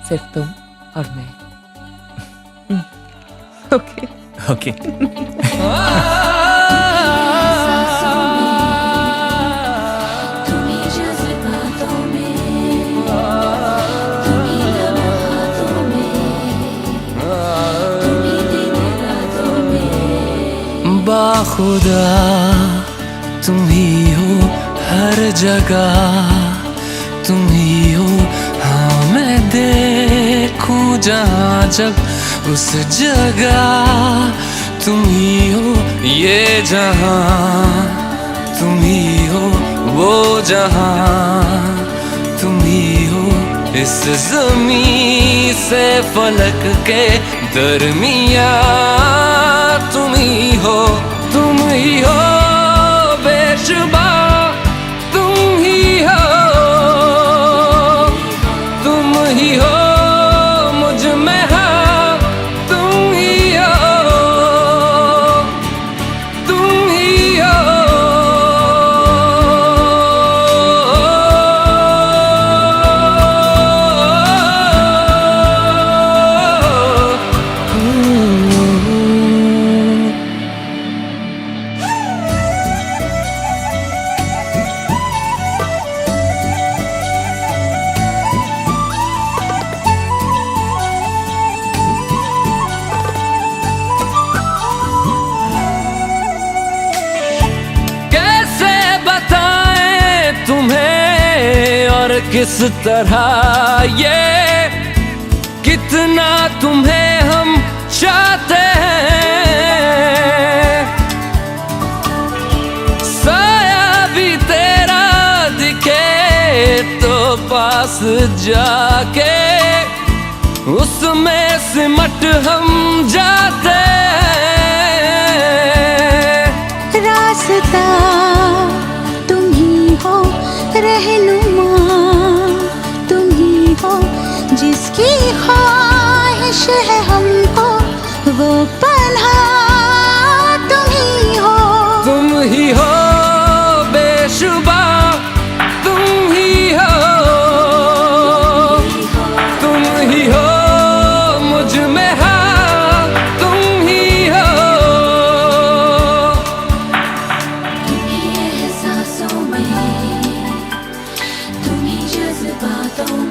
सिर्फ तुम और मैं। Okay okay. बाखुदा तुम ही हो हर जगह, तुम ही हो हाँ मैं देखूं जहाँ जब उस जगह, तुम ही हो ये जहाँ, तुम ही हो वो जहाँ, तुम ही हो इस ज़मीं से फलक के दरमिया, तुम ही हो बेशुबा, तुम ही हो मुझ में हाँ, तुम ही हो, तुम ही हो। किस तरह ये कितना तुम्हें हम चाहते हैं, साया भी तेरा दिखे तो पास जाके उसमें सिमट हम जाते हैं। रास्ता तुम ही हो, रहनुमा जिसकी ख्वाहिश है हमको वो पन्हा, तुम ही हो बेशुबा, तुम ही हो मुझ में हाँ, तुम ही हो। तुम ही एहसासों में, तुम ही जज्बातों में,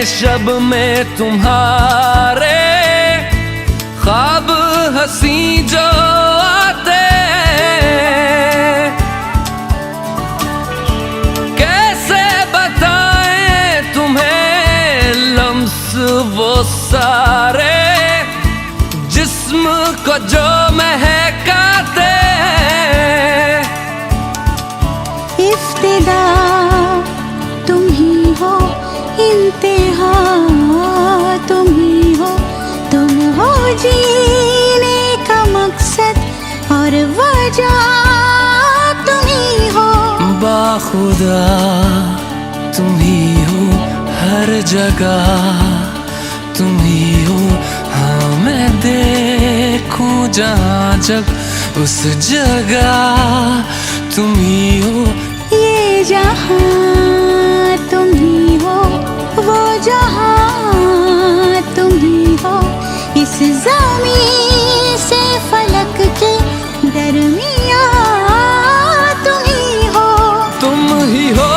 शब में तुम्हारे ख्वाब हंसी जो आते, कैसे बताएं तुम्हें लम्स वो सारे जिस्म को जो महकाते। इफ्तिदा तुम ही हो, इंतहा तुम ही हो, तुम हो जीने का मकसद और वजह, तुम ही हो बाखुदा, तुम ही हो हर जगह, तुम ही हो हाँ मैं देखूं जहाँ जब उस जगह, तुम ही हो ये जहाँ, तुम ही हो वो जहाँ, तुम ही हो इस ज़मीं से फलक के दरमिया, तुम ही हो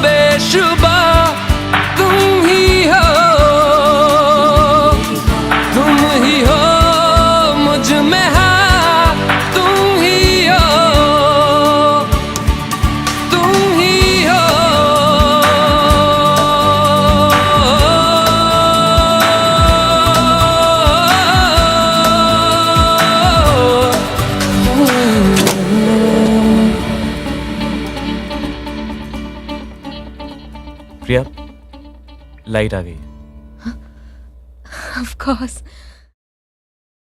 बेशुबा, तुम ही हो मुझ में हाँ, तुम ही हो। प्रिया, लाइट आ गई। Of course.